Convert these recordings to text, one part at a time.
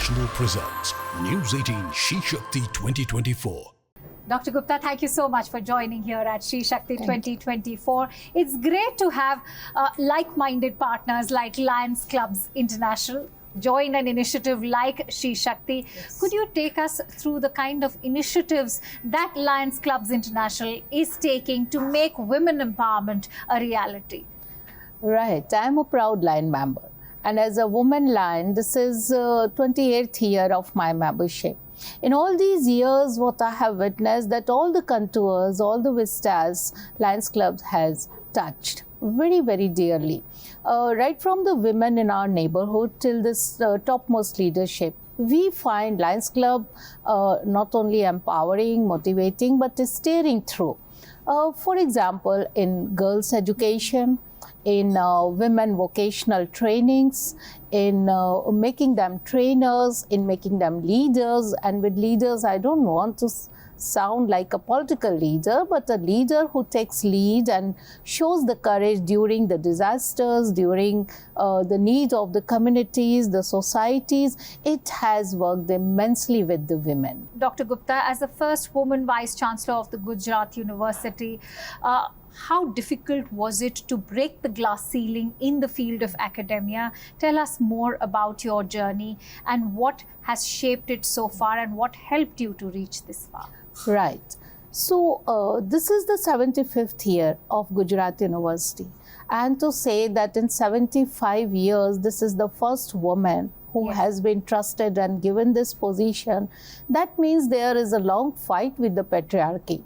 International presents News 18 SheShakti 2024. Dr. Gupta, thank you so much for joining here at SheShakti 2024. It's great to have like-minded partners like Lions Clubs International join an initiative like SheShakti. Yes. Could you take us through the kind of initiatives that Lions Clubs International is taking to make women empowerment a reality? Right. I'm a proud Lion member. And as a woman Lion, this is 28th year of my membership. In all these years, what I have witnessed that all the contours, all the vistas, Lions Club has touched very, very dearly. Right from the women in our neighborhood till this topmost leadership, we find Lions Club not only empowering, motivating, but steering through. For example, in girls' education, in women vocational trainings, in making them trainers, in making them leaders. And with leaders, I don't want to sound like a political leader, but a leader who takes lead and shows the courage during the disasters, during the needs of the communities, the societies. It has worked immensely with the women. Dr. Gupta, as the first woman Vice Chancellor of the Gujarat University, how difficult was it to break the glass ceiling in the field of academia? Tell us more about your journey and what has shaped it so far and what helped you to reach this far. Right. So this is the 75th year of Gujarat University. And to say that in 75 years, this is the first woman who Yes. has been trusted and given this position, that means there is a long fight with the patriarchy.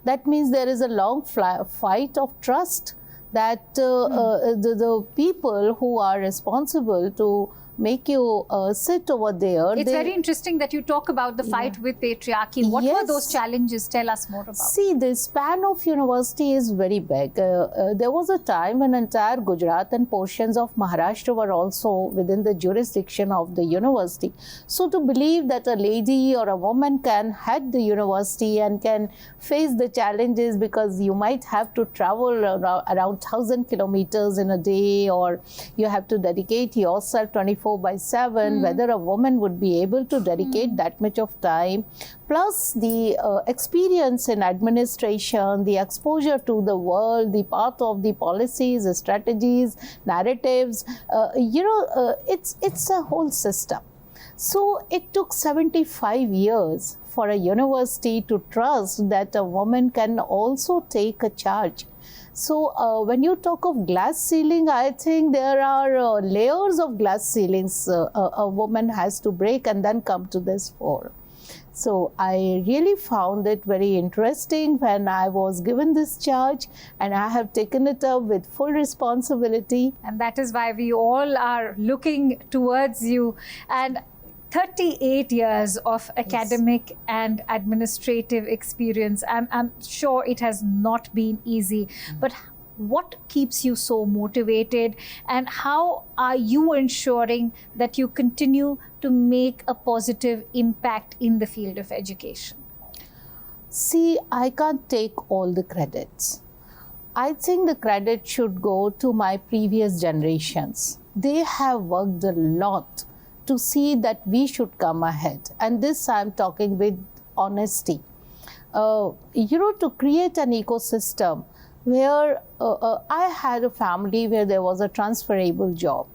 That means there is a long fight of trust that the people who are responsible to make you sit over there. It's very interesting that you talk about the fight with patriarchy. What were Yes. those challenges? Tell us more about. See, the span of university is very big. There was a time when entire Gujarat and portions of Maharashtra were also within the jurisdiction of the university. So to believe that a lady or a woman can head the university and can face the challenges, because you might have to travel around 1,000 kilometers in a day, or you have to dedicate yourself 24/7, whether a woman would be able to dedicate that much of time, plus the experience in administration, the exposure to the world, the path of the policies, strategies, narratives, it's a whole system. So it took 75 years for a university to trust that a woman can also take a charge. So when you talk of glass ceiling, I think there are layers of glass ceilings a woman has to break and then come to this fore. So I really found it very interesting when I was given this charge, and I have taken it up with full responsibility. And that is why we all are looking towards you. And 38 years of academic and administrative experience. I'm sure it has not been easy, but what keeps you so motivated, and how are you ensuring that you continue to make a positive impact in the field of education? See, I can't take all the credits. I think the credit should go to my previous generations. They have worked a lot to see that we should come ahead. And this I'm talking with honesty. To create an ecosystem where I had a family where there was a transferable job.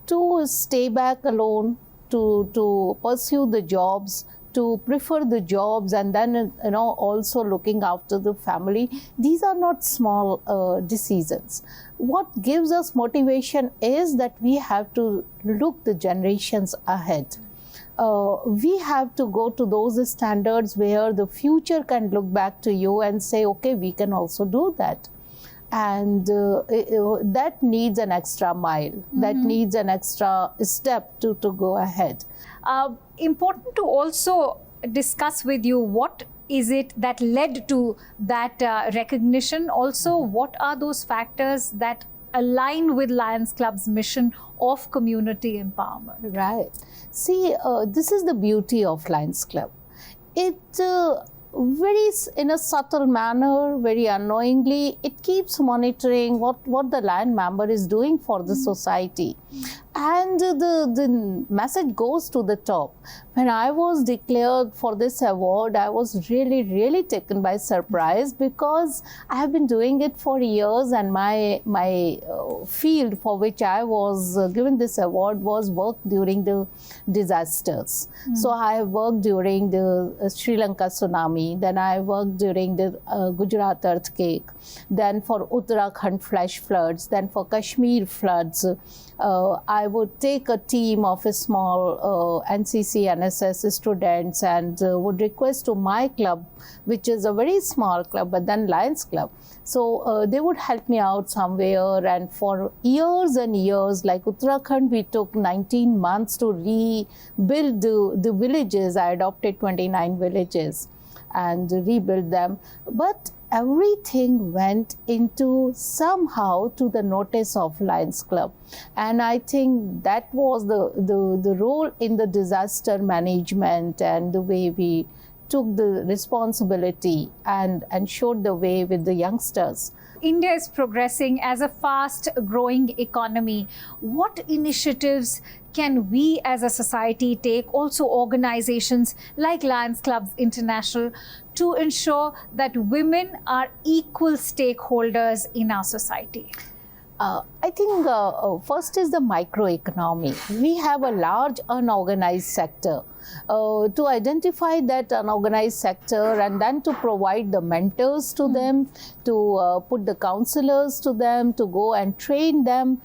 To stay back alone, to pursue the jobs, to prefer the jobs, and then also looking after the family. These are not small decisions. What gives us motivation is that we have to look the generations ahead. We have to go to those standards where the future can look back to you and say, okay, we can also do that. And that needs an extra mile, that needs an extra step to go ahead. Important to also discuss with you, what is it that led to that recognition? Also, what are those factors that align with Lions Club's mission of community empowerment? Right. See, this is the beauty of Lions Club. It in a subtle manner, very unknowingly, it keeps monitoring what the land member is doing for the society. And the message goes to the top. When I was declared for this award, I was really taken by surprise, because I have been doing it for years, and my field for which I was given this award was work during the disasters. So I have worked during the Sri Lanka tsunami, then I worked during the Gujarat earthquake, then for Uttarakhand flash floods, then for Kashmir floods. I would take a team of a small NCC, NSS students, and would request to my club, which is a very small club, but then Lions Club. So they would help me out somewhere, and for years and years, like Uttarakhand, we took 19 months to rebuild the villages. I adopted 29 villages and rebuild them. But everything went into somehow to the notice of Lions Club, and I think that was the role in the disaster management, and the way we took the responsibility and showed the way with the youngsters. India is progressing as a fast-growing economy. What initiatives can we as a society take, also organizations like Lions Clubs International, to ensure that women are equal stakeholders in our society? I think first is the microeconomy. We have a large unorganized sector. To identify that unorganized sector, and then to provide the mentors to them, to put the counselors to them, to go and train them.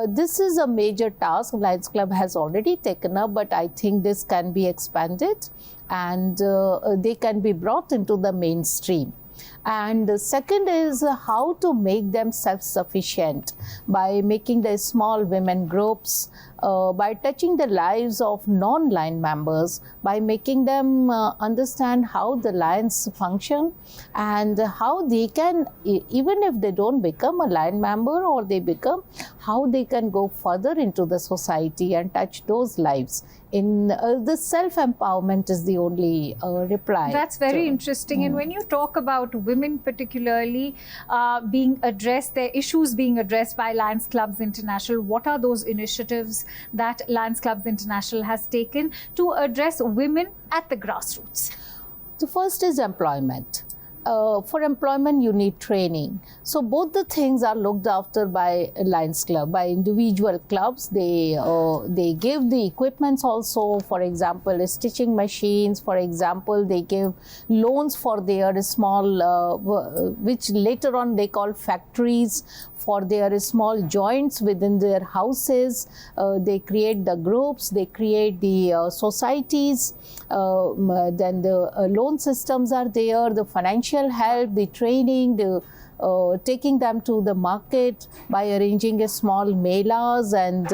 This is a major task Lions Club has already taken up, but I think this can be expanded, and they can be brought into the mainstream. And the second is how to make them self-sufficient by making the small women groups, by touching the lives of non-line members, by making them understand how the lions function, and how they can, even if they don't become a line member or they become, how they can go further into the society and touch those lives. In the self-empowerment is the only reply. That's very interesting. And when you talk about women particularly being addressed, their issues being addressed by Lions Clubs International, what are those initiatives that Lions Clubs International has taken to address women at the grassroots? The first is employment. For employment, you need training. So both the things are looked after by Lions Club, by individual clubs. They give the equipments also. For example, stitching machines. For example, they give loans for their small, which later on they call factories, for their small joints within their houses. They create the groups, they create the societies, then the loan systems are there, the financial help, the training, the taking them to the market by arranging a small melas and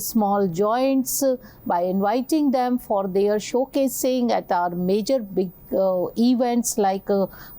small joints, by inviting them for their showcasing at our major big events like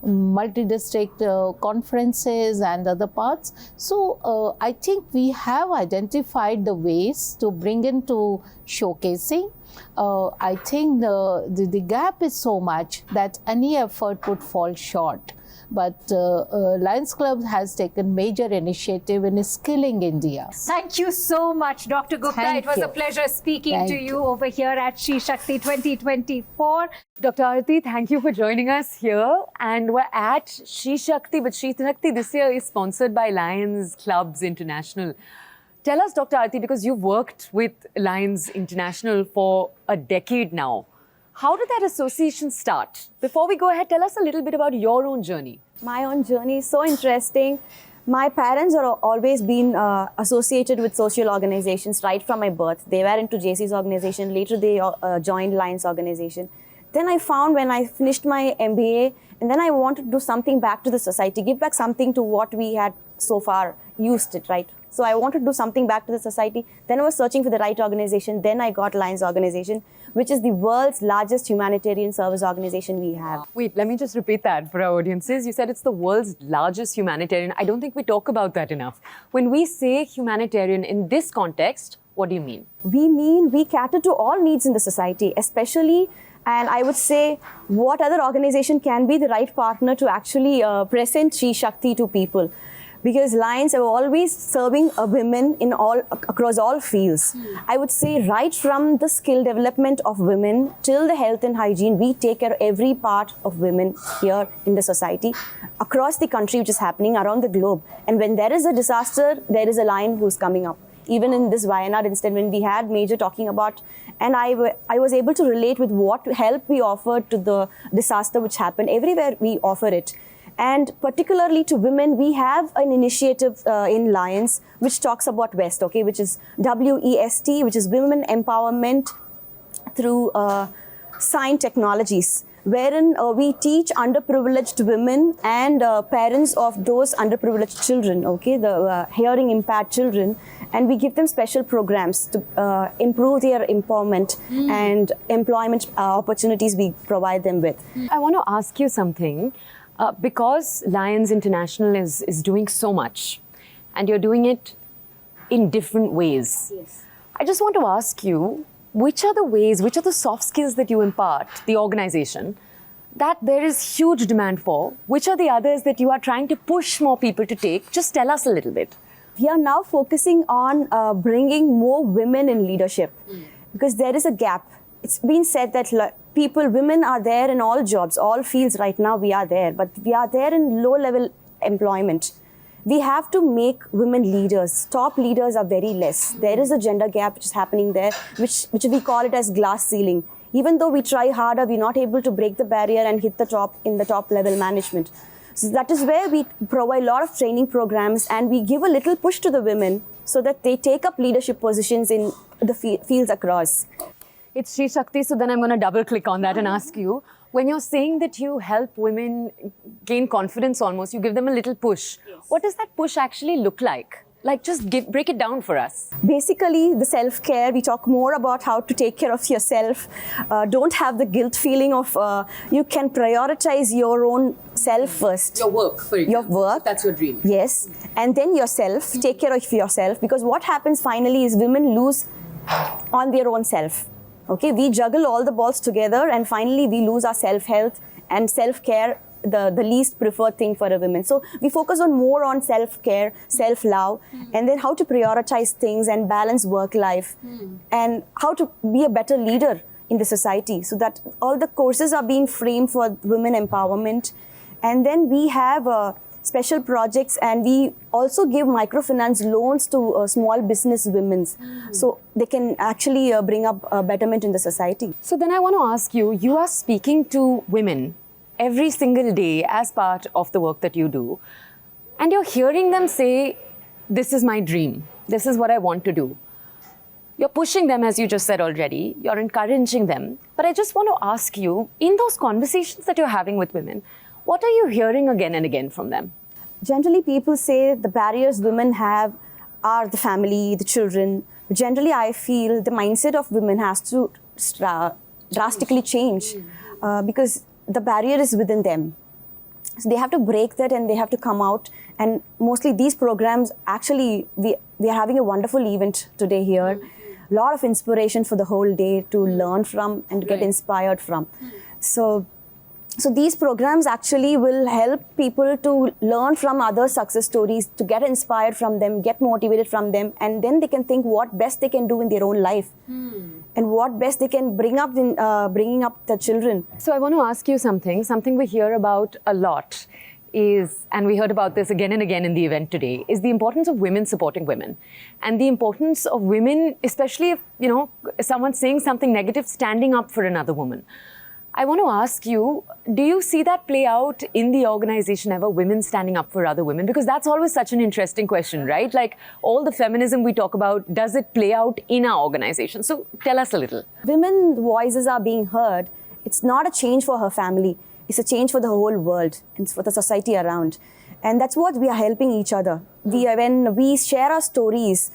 multi-district conferences and other parts. So I think we have identified the ways to bring into showcasing. I think the gap is so much that any effort would fall short. But Lions Club has taken major initiative in skilling India. Thank you so much, Dr. Gupta. Thank it was you. a pleasure speaking to you over here at SheShakti 2024. Dr. Aarti, thank you for joining us here. And we're at SheShakti, but SheShakti this year is sponsored by Lions Clubs International. Tell us, Dr. Aarti, because you've worked with Lions International for a decade now. How did that association start? Before we go ahead, tell us a little bit about your own journey. My own journey is so interesting. My parents are always been associated with social organizations right from my birth. They were into JC's organization. Later, they joined Lions organization. Then I found when I finished my MBA, and then I wanted to do something back to the society, give back something to what we had so far used it, right? So I wanted to do something back to the society. Then I was searching for the right organization. Then I got Lions organization, which is the world's largest humanitarian service organization we have. Wait, let me just repeat that for our audiences. You said it's the world's largest humanitarian. I don't think we talk about that enough. When we say humanitarian in this context, what do you mean? We mean we cater to all needs in the society, especially And I would say, what other organization can be the right partner to actually present SheShakti to people? Because Lions are always serving women in across all fields. I would say right from the skill development of women till the health and hygiene, we take care of every part of women here in the society, across the country, which is happening around the globe. And when there is a disaster, there is a Lion who's coming up. Even in this Wayanad incident, when we had Major talking about, and I was able to relate with what help we offered to the disaster which happened. Everywhere we offer it. And particularly to women, we have an initiative in Lions which talks about WEST, okay, which is WEST, which is Women Empowerment through Science Technologies, wherein we teach underprivileged women and parents of those underprivileged children, okay, the hearing impaired children, and we give them special programs to improve their empowerment and employment opportunities we provide them with. I want to ask you something. Because Lions International is doing so much, and you're doing it in different ways. Yes. I just want to ask you, which are the ways, which are the soft skills that you impart, the organization, that there is huge demand for? Which are the others that you are trying to push more people to take? Just tell us a little bit. We are now focusing on bringing more women in leadership because there is a gap. It's been said that women are there in all jobs, all fields right now we are there, but we are there in low-level employment. We have to make women leaders. Top leaders are very less. There is a gender gap which is happening there, which we call it as glass ceiling. Even though we try harder, we're not able to break the barrier and hit the top in the top level management. So that is where we provide a lot of training programs and we give a little push to the women so that they take up leadership positions in the fields across. It's SheShakti, so then I'm going to double click on that and ask you, when you're saying that you help women gain confidence almost, you give them a little push. Yes. What does that push actually look like? Like just break it down for us. Basically, the self-care, we talk more about how to take care of yourself. Don't have the guilt feeling of, you can prioritize your own self first. Your work, for example. Your work. That's your dream. Yes. And then yourself, take care of yourself. Because what happens finally is women lose on their own self. Okay, we juggle all the balls together and finally we lose our self-health and self-care, the least preferred thing for a woman. So we focus on more on self-care, self-love, and then how to prioritize things and balance work life and how to be a better leader in the society. So that all the courses are being framed for women empowerment. And then we have special projects and we also give microfinance loans to small business women. So they can actually bring up betterment in the society. So then I want to ask you, you are speaking to women every single day as part of the work that you do. And you're hearing them say, this is my dream. This is what I want to do. You're pushing them, as you just said already. You're encouraging them. But I just want to ask you, in those conversations that you're having with women, what are you hearing again and again from them? Generally, people say the barriers women have are the family, the children. Generally, I feel the mindset of women has to drastically change because the barrier is within them. So they have to break that and they have to come out. And mostly these programs, actually, we are having a wonderful event today here. A lot of inspiration for the whole day to learn from and get inspired from. So these programs actually will help people to learn from other success stories, to get inspired from them, get motivated from them, and then they can think what best they can do in their own life and what best they can bring up in bringing up the children. So I want to ask you something we hear about a lot is, and we heard about this again and again in the event today, is the importance of women supporting women and the importance of women, especially if, someone's saying something negative, standing up for another woman. I want to ask you, do you see that play out in the organization ever, women standing up for other women? Because that's always such an interesting question, right? Like all the feminism we talk about, does it play out in our organization? So tell us a little. Women's voices are being heard. It's not a change for her family. It's a change for the whole world and for the society around. And that's what we are helping each other. When we share our stories,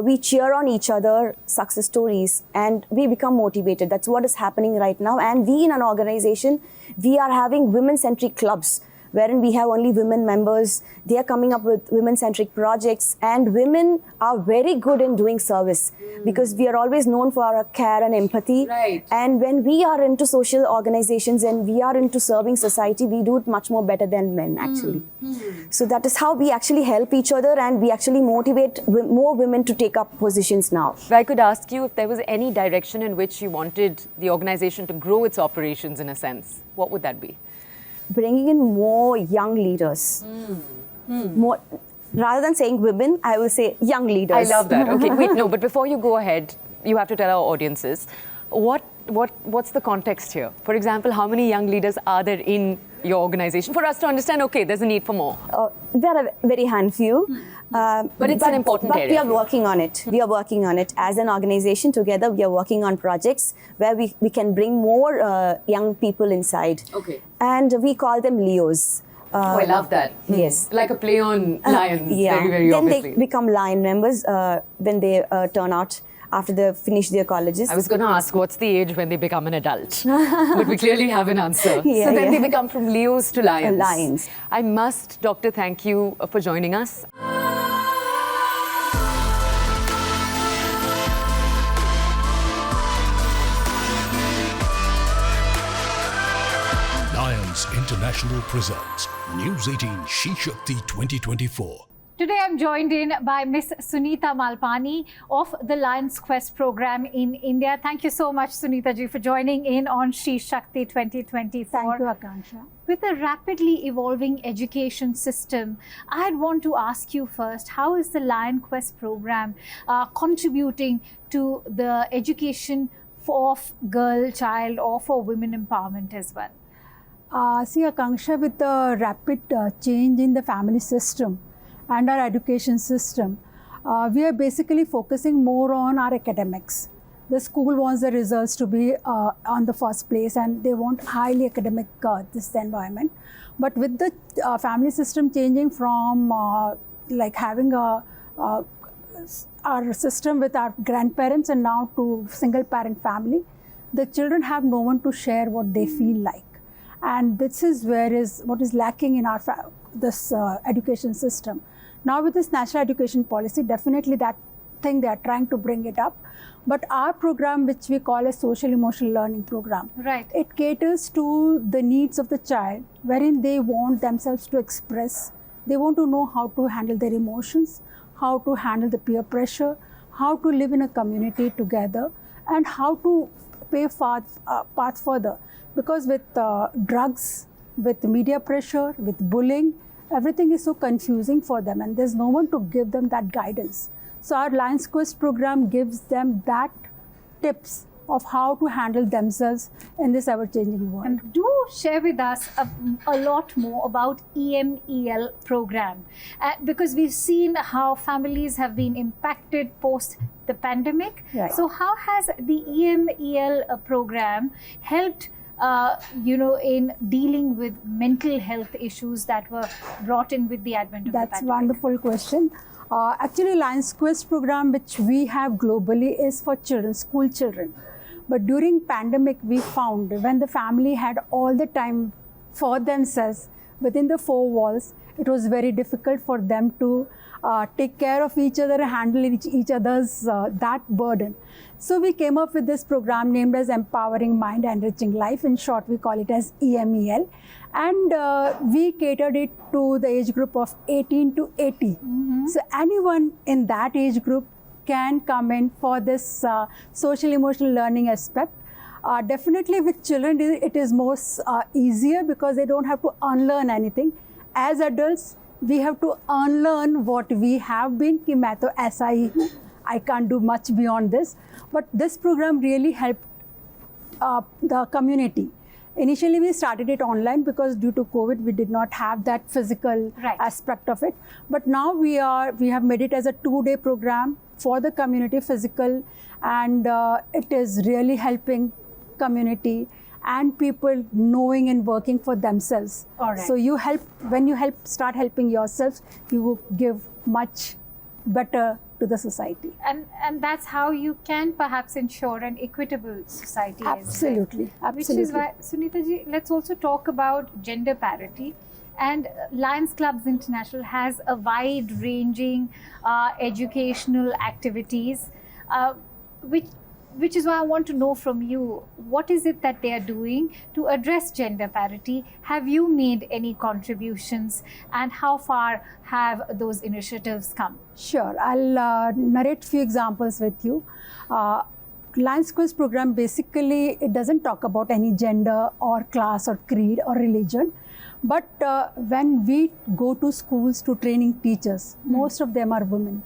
we cheer on each other, success stories, and we become motivated. That's what is happening right now. And we in an organization, we are having women-centric clubs wherein we have only women members. They are coming up with women-centric projects, and women are very good in doing service because we are always known for our care and empathy. Right. And when we are into social organizations and we are into serving society, we do it much more better than men actually. So that is how we actually help each other, and we actually motivate more women to take up positions now. If I could ask you if there was any direction in which you wanted the organization to grow its operations in a sense, what would that be? Bringing in more young leaders. More, rather than saying women, I will say young leaders. I love that. Okay, wait, no, but before you go ahead, you have to tell our audiences, what's the context here? For example, how many young leaders are there in your organization for us to understand, okay, there's a need for more? There are very handful. But it's an important area. But we are working on it. We are working on it. As an organization together, we are working on projects where we can bring more young people inside. Okay. And we call them Leos. Oh, I love that. Yes. Like a play on lions, Yeah. very, very then obviously. they become lion members when they turn out after they finish their colleges. I was going to ask, what's the age when they become an adult? But we clearly have an answer. Yeah, so then yeah. they become from Leos to lions. Lions. I must, Doctor, thank you for joining us. Lions International presents News 18 SheShakti 2024. Today I'm joined in by Miss Sunita Malpani of the Lions Quest program in India. Thank you so much, Sunita ji, for joining in on SheShakti 2024. Thank you, Akanksha. With a rapidly evolving education system, I'd want to ask you first, how is the Lion Quest program contributing to the education of girl, child, or for women empowerment as well? See, Akanksha, with the rapid change in the family system and our education system, we are basically focusing more on our academics. The school wants the results to be on the first place, and they want highly academic this environment. But with the family system changing from like having our system with our grandparents and now to single parent family, the children have no one to share what they feel like. And this is what is lacking in our this education system. Now with this national education policy, definitely that thing they are trying to bring it up. But our program, which we call a social emotional learning program, Right. it caters to the needs of the child, wherein they want themselves to express. They want to know how to handle their emotions, how to handle the peer pressure, how to live in a community together, and how to pay path further. Because with drugs, with media pressure, with bullying, everything is so confusing for them, and there's no one to give them that guidance. So our Lions Quest program gives them that tips of how to handle themselves in this ever-changing world. And do share with us a lot more about EMEL program, because we've seen how families have been impacted post the pandemic. Right. So how has the EMEL program helped in dealing with mental health issues that were brought in with the advent of the That's a pandemic? wonderful question. Actually, Lions Quest program, which we have globally, is for children, school children. But during pandemic, we found when the family had all the time for themselves within the four walls, it was very difficult for them to take care of each other and handle each other's that burden. So we came up with this program named as Empowering Mind, Enriching Life. In short, we call it as EMEL. And we catered it to the age group of 18 to 80. So anyone in that age group can come in for this social emotional learning aspect. Definitely with children, it is more easier because they don't have to unlearn anything. As adults, we have to unlearn what we have been. Ki main to aisa hi hu. I can't do much beyond this. But this program really helped the community. Initially, we started it online because due to COVID, we did not have that physical Right. aspect of it. But now we have made it as a 2-day program for the community, physical, and it is really helping community and people knowing and working for themselves. All right. So when you start helping yourselves, you will give much better to the society. And that's how you can perhaps ensure an equitable society as well. Absolutely, absolutely. Which is why, Sunita ji, let's also talk about gender parity. And Lions Clubs International has a wide-ranging educational activities, which is why I want to know from you, what is it that they are doing to address gender parity? Have you made any contributions, and how far have those initiatives come? Sure, I'll narrate few examples with you. Lions Quest program, basically it doesn't talk about any gender or class or creed or religion, but when we go to schools to training teachers, most of them are women.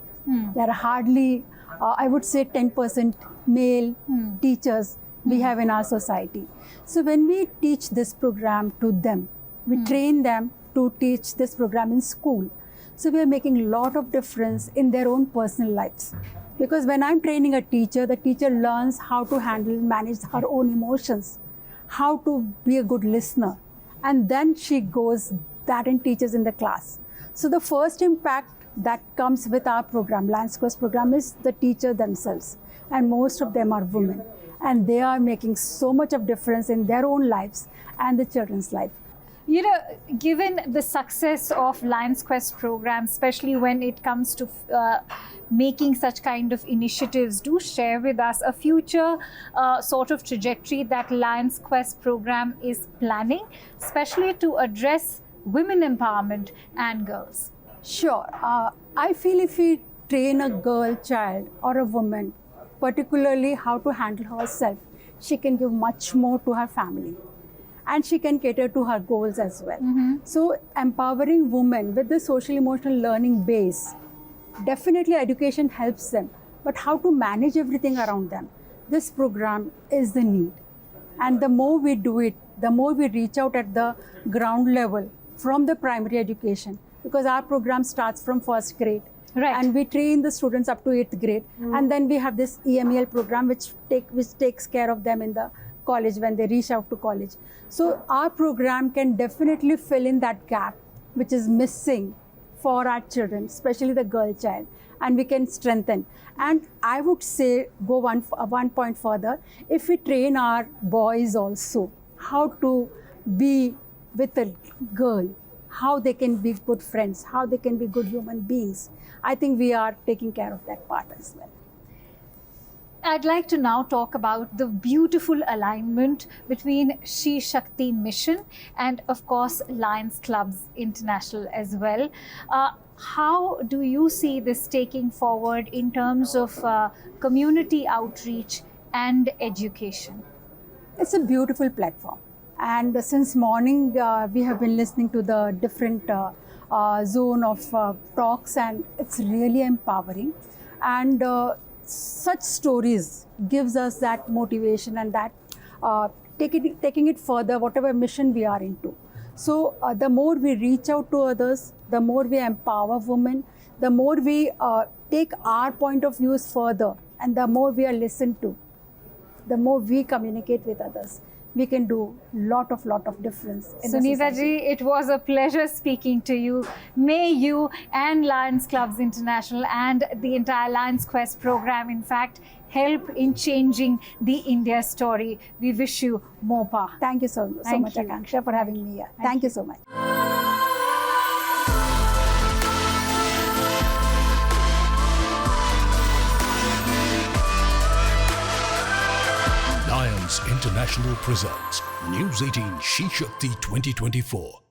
There are hardly, I would say 10% male teachers we have in our society. So when we teach this program to them, we train them to teach this program in school. So we are making a lot of difference in their own personal lives. Because when I'm training a teacher, the teacher learns how to manage her own emotions, how to be a good listener. And then she goes that and teaches in the class. So the first impact that comes with our program, Lions Quest program, is the teacher themselves. And most of them are women. And they are making so much of difference in their own lives and the children's life. You know, given the success of Lions Quest program, especially when it comes to making such kind of initiatives, do share with us a future sort of trajectory that Lions Quest program is planning, especially to address women empowerment and girls. Sure. I feel if we train a girl child or a woman, particularly how to handle herself, she can give much more to her family. And she can cater to her goals as well. So empowering women with the social emotional learning base, definitely education helps them, but how to manage everything around them, this program is the need. And the more we do it, the more we reach out at the ground level from the primary education, because our program starts from first grade. Right. And we train the students up to 8th grade. And then we have this EMEL program which takes care of them in the college when they reach out to college. So our program can definitely fill in that gap which is missing for our children, especially the girl child, and we can strengthen. And I would say go one point further, if we train our boys also how to be with a girl, how they can be good friends, how they can be good human beings, I think we are taking care of that part as well. I'd like to now talk about the beautiful alignment between SheShakti mission and, of course, Lions Clubs International as well. How do you see this taking forward in terms of community outreach and education? It's a beautiful platform. And since morning, we have been listening to the different zone of talks, and it's really empowering. And such stories gives us that motivation and that taking it further, whatever mission we are into. So the more we reach out to others, the more we empower women, the more we take our point of views further, and the more we are listened to, the more we communicate with others, we can do lot of difference in the Sunita society. ji, it was a pleasure speaking to you. May you and Lions Clubs International and the entire Lions Quest program, in fact, help in changing the India story. We wish you more power. Thank you so much, you. Akanksha, for having me here. Thank you so much. Lions International presents News 18 SheShakti 2024.